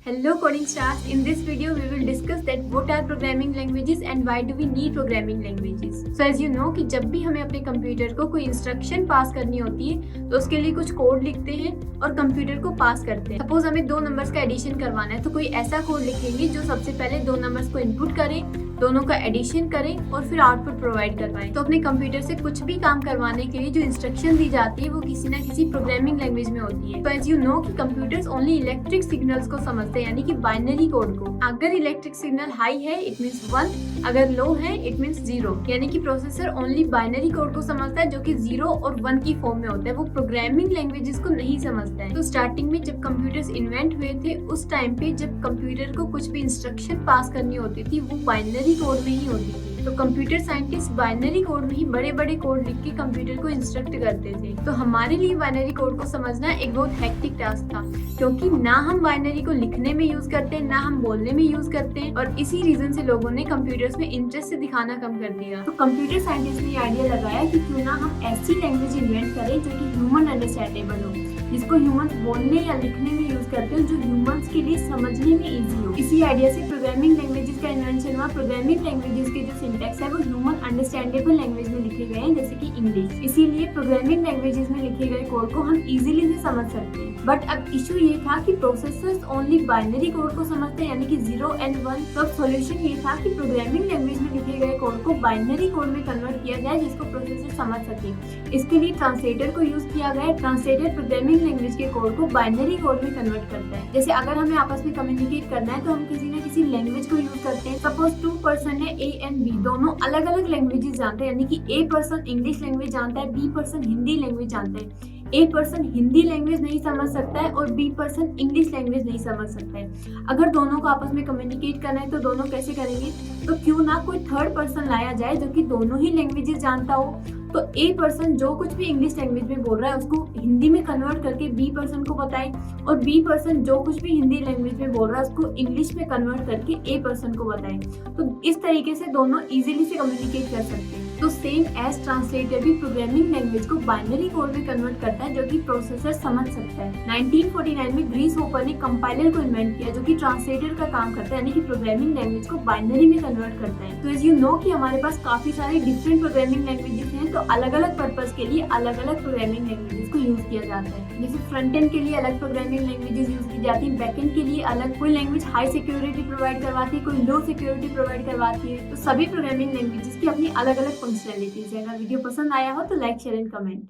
Hello coding stars. In this video we will discuss that what are programming languages and why do we need programming languages. So as you know कि जब भी हमें अपने computer को कोई instruction पास करनी होती है तो उसके लिए कुछ कोड लिखते हैं और कंप्यूटर को पास करते हैं। सपोज हमें दो नंबर्स का एडिशन करवाना है तो कोई ऐसा कोड लिखेंगे जो सबसे पहले दो नंबर्स को इनपुट करे, दोनों का एडिशन करें और फिर आउटपुट प्रोवाइड करवाएं। तो अपने कंप्यूटर से कुछ भी काम करवाने के लिए जो इंस्ट्रक्शन दी जाती है वो किसी ना किसी प्रोग्रामिंग लैंग्वेज में होती है। तो एज यू नो कि कंप्यूटर्स ओनली इलेक्ट्रिक सिग्नल्स को समझते हैं, यानी कि बाइनरी कोड को। अगर इलेक्ट्रिक सिग्नल हाई है इट मींस 1, अगर लो है इट मींस 0, यानी कि प्रोसेसर ओनली बाइनरी कोड को समझता है जो कि 0 और 1 की फॉर्म में होता है। वो प्रोग्रामिंग लैंग्वेजेस को नहीं समझता है। तो स्टार्टिंग में जब कंप्यूटर्स इन्वेंट हुए थे उस टाइम पे जब कंप्यूटर को कुछ भी इंस्ट्रक्शन पास करनी होती थी वो बाइनरी कोड में ही होती थी। तो कंप्यूटर साइंटिस्ट बाइनरी कोड में ही बड़े बड़े कोड लिख के कंप्यूटर को इंस्ट्रक्ट करते थे। तो हमारे लिए बाइनरी कोड को समझना एक बहुत हेक्टिक टास्क था, क्योंकि ना हम बाइनरी को लिखने में यूज करते हैं ना हम बोलने में यूज करते हैं, और इसी रीजन से लोगों ने कंप्यूटर्स में इंटरेस्ट दिखाना कम कर दिया। तो कंप्यूटर साइंटिस्ट ने आइडिया लगाया कि क्यों ना हम ऐसी लैंग्वेज इन्वेंट करें जो कि ह्यूमन अंडरस्टैंडेबल हो, जिसको ह्यूमंस बोलने या लिखने में यूज करते हो, जो ह्यूमंस के लिए समझने में इजी हो। इसी आइडिया से प्रोग्रामिंग लैंग्वेजेस का इन्वेंशन हुआ। प्रोग्रामिंग लैंग्वेजेस के जो सिंटैक्स है वो ह्यूमन अंडरस्टैंडेबल लैंग्वेज में लिखे गए हैं, जैसे कि इंग्लिश। इसीलिए प्रोग्रामिंग लैंग्वेजेस में लिखे गए कोड को हम इजीली से समझ सकते हैं। बट अब इशू ये था कि प्रोसेसर्स ओनली बाइनरी कोड को समझते हैं, यानी कि 0 and 1। तो अब सॉल्यूशन ये था कि प्रोग्रामिंग लैंग्वेज में लिखे गए कोड को बाइनरी कोड में कन्वर्ट किया जाए जिसको प्रोसेसर समझ सके। इसके लिए ट्रांसलेटर को यूज किया गया। ट्रांसलेटर प्रोग्रामिंग लैंग्वेज के कोड को बाइनरी कोड में कन्वर्ट करता है। जैसे अगर हमें आपस में कम्युनिकेट करना है तो हम किसी न किसी लैंग्वेज को यूज करते हैं। सपोज 2 पर्सन है, ए एंड बी, दोनों अलग अलग लैंग्वेजेस जानते हैं, यानी कि ए पर्सन इंग्लिश लैंग्वेज जानता है, बी पर्सन हिंदी लैंग्वेज जानता है। ए पर्सन हिंदी लैंग्वेज नहीं समझ सकता है और बी पर्सन इंग्लिश लैंग्वेज नहीं समझ सकता है। अगर दोनों को आपस में कम्युनिकेट करना है तो दोनों कैसे करेंगे? तो क्यों ना कोई थर्ड पर्सन लाया जाए जो कि दोनों ही लैंग्वेजेस जानता हो। तो ए पर्सन जो कुछ भी इंग्लिश लैंग्वेज में बोल रहा है उसको हिंदी में कन्वर्ट करके बी पर्सन को बताए, और बी पर्सन जो कुछ भी हिंदी लैंग्वेज में बोल रहा है उसको इंग्लिश में कन्वर्ट करके ए पर्सन को बताए। तो इस तरीके से दोनों इजीली से कम्युनिकेट कर सकते हैं। तो सेम एज ट्रांसलेटर भी प्रोग्रामिंग लैंग्वेज को बाइनरी कोड में कन्वर्ट करता है जो कि प्रोसेसर समझ सकता है। 1949 में ग्रीस होपर ने कंपाइलर को इन्वेंट किया जो कि ट्रांसलेटर का काम करता है, यानी कि प्रोग्रामिंग लैंग्वेज को बाइनरी में कन्वर्ट करता है। तो एज यू नो कि हमारे पास काफी सारे डिफरेंट प्रोग्रामिंग लैंग्वेजेस हैं, तो अलग अलग पर्पस के लिए अलग अलग प्रोग्रामिंग लैंग्वेजेस को यूज किया जाता है। जैसे फ्रंट एंड के लिए अलग प्रोग्रामिंग लैंग्वेजेस यूज की जाती है, बैक एंड के लिए अलग। कोई लैंग्वेज हाई सिक्योरिटी प्रोवाइड करवाती है, कोई लो सिक्योरिटी प्रोवाइड करवाती है। तो सभी प्रोग्रामिंग लैंग्वेजेस की अपनी अलग अलग फंक्शनैलिटीज है। अगर वीडियो पसंद आया हो तो लाइक, शेयर एंड कमेंट।